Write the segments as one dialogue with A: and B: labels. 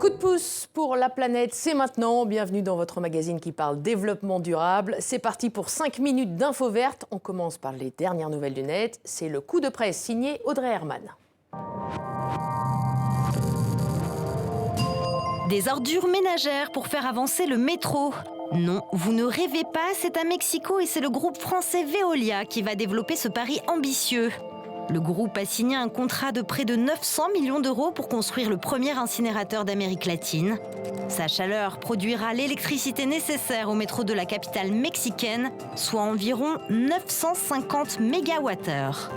A: Coup de pouce pour la planète, c'est maintenant. Bienvenue dans votre magazine qui parle développement durable. C'est parti pour 5 minutes d'infos vertes. On commence par les dernières nouvelles du net. C'est le coup de presse signé Audrey Herman.
B: Des ordures ménagères pour faire avancer le métro. Non, vous ne rêvez pas, c'est à Mexico et c'est le groupe français Veolia qui va développer ce pari ambitieux. Le groupe a signé un contrat de près de 900 millions d'euros pour construire le premier incinérateur d'Amérique latine. Sa chaleur produira l'électricité nécessaire au métro de la capitale mexicaine, soit environ 950 mégawattheures.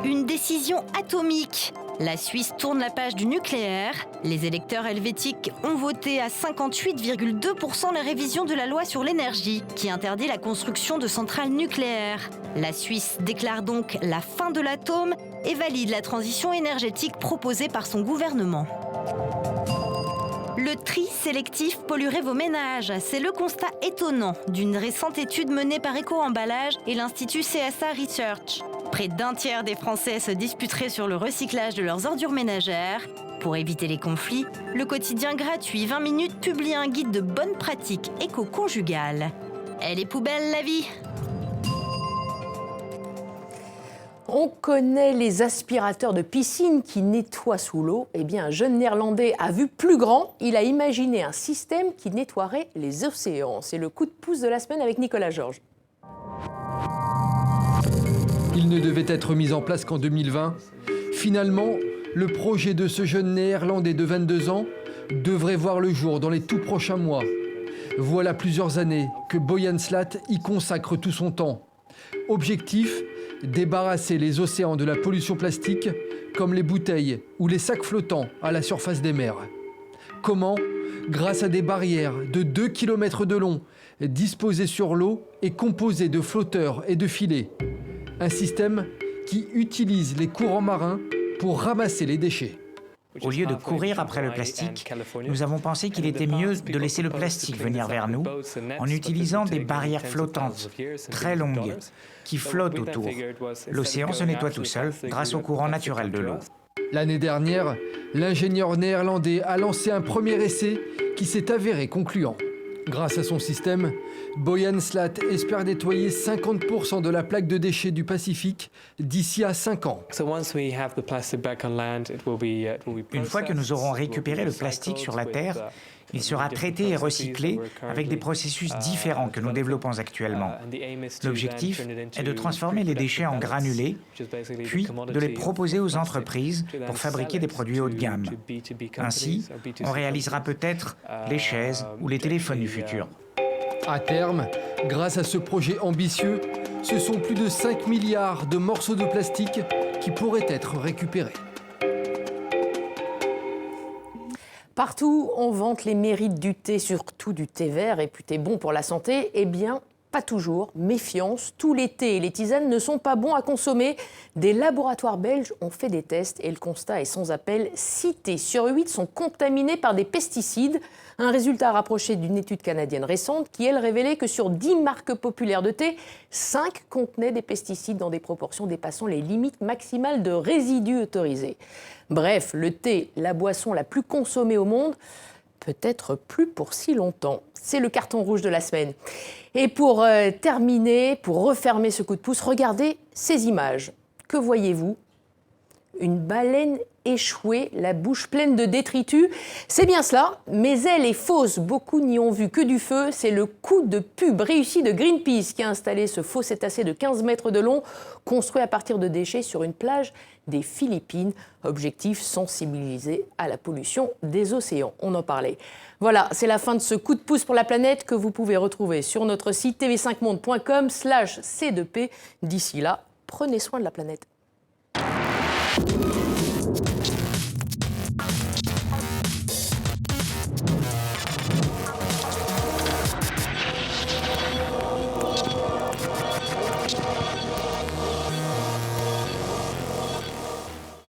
B: Une décision atomique. La Suisse tourne la page du nucléaire. Les électeurs helvétiques ont voté à 58,2% la révision de la loi sur l'énergie, qui interdit la construction de centrales nucléaires. La Suisse déclare donc la fin de l'atome et valide la transition énergétique proposée par son gouvernement. Le tri sélectif polluerait vos ménages. C'est le constat étonnant d'une récente étude menée par Eco-Emballage et l'Institut CSA Research. Près d'un tiers des Français se disputeraient sur le recyclage de leurs ordures ménagères. Pour éviter les conflits, le quotidien gratuit 20 minutes publie un guide de bonnes pratiques éco-conjugales. Elle est poubelle, la vie!
A: On connaît les aspirateurs de piscine qui nettoient sous l'eau. Eh bien, un jeune Néerlandais a vu plus grand. Il a imaginé un système qui nettoierait les océans. C'est le coup de pouce de la semaine avec Nicolas Georges.
C: Il ne devait être mis en place qu'en 2020. Finalement, le projet de ce jeune Néerlandais de 22 ans devrait voir le jour dans les tout prochains mois. Voilà plusieurs années que Boyan Slat y consacre tout son temps. Objectif, débarrasser les océans de la pollution plastique, comme les bouteilles ou les sacs flottants à la surface des mers. Comment ? Grâce à des barrières de 2 km de long, disposées sur l'eau et composées de flotteurs et de filets. Un système qui utilise les courants marins pour ramasser les déchets.
D: Au lieu de courir après le plastique, nous avons pensé qu'il était mieux de laisser le plastique venir vers nous en utilisant des barrières flottantes, très longues, qui flottent autour. L'océan se nettoie tout seul grâce au courant naturel de l'eau.
C: L'année dernière, l'ingénieur néerlandais a lancé un premier essai qui s'est avéré concluant. Grâce à son système, Boyan Slat espère nettoyer 50% de la plaque de déchets du Pacifique d'ici à 5 ans.
D: Une fois que nous aurons récupéré le plastique sur la Terre, il sera traité et recyclé avec des processus différents que nous développons actuellement. L'objectif est de transformer les déchets en granulés, puis de les proposer aux entreprises pour fabriquer des produits haut de gamme. Ainsi, on réalisera peut-être les chaises ou les téléphones du futur.
C: À terme, grâce à ce projet ambitieux, ce sont plus de 5 milliards de morceaux de plastique qui pourraient être récupérés.
A: Partout, on vante les mérites du thé, surtout du thé vert, réputé bon pour la santé. Eh bien, pas toujours. Méfiance, tous les thés et les tisanes ne sont pas bons à consommer. Des laboratoires belges ont fait des tests et le constat est sans appel. 6 thés sur 8 sont contaminés par des pesticides. Un résultat rapproché d'une étude canadienne récente qui, elle, révélait que sur 10 marques populaires de thé, 5 contenaient des pesticides dans des proportions dépassant les limites maximales de résidus autorisés. Bref, le thé, la boisson la plus consommée au monde, peut-être plus pour si longtemps. C'est le carton rouge de la semaine. Et pour terminer, pour refermer ce coup de pouce, regardez ces images. Que voyez-vous ? Une baleine échouée, la bouche pleine de détritus. C'est bien cela, mais elle est fausse. Beaucoup n'y ont vu que du feu. C'est le coup de pub réussi de Greenpeace qui a installé ce faux cétacé de 15 mètres de long, construit à partir de déchets sur une plage des Philippines. Objectif, sensibiliser à la pollution des océans. On en parlait. Voilà, c'est la fin de ce coup de pouce pour la planète que vous pouvez retrouver sur notre site tv5monde.com/c2p. D'ici là, prenez soin de la planète.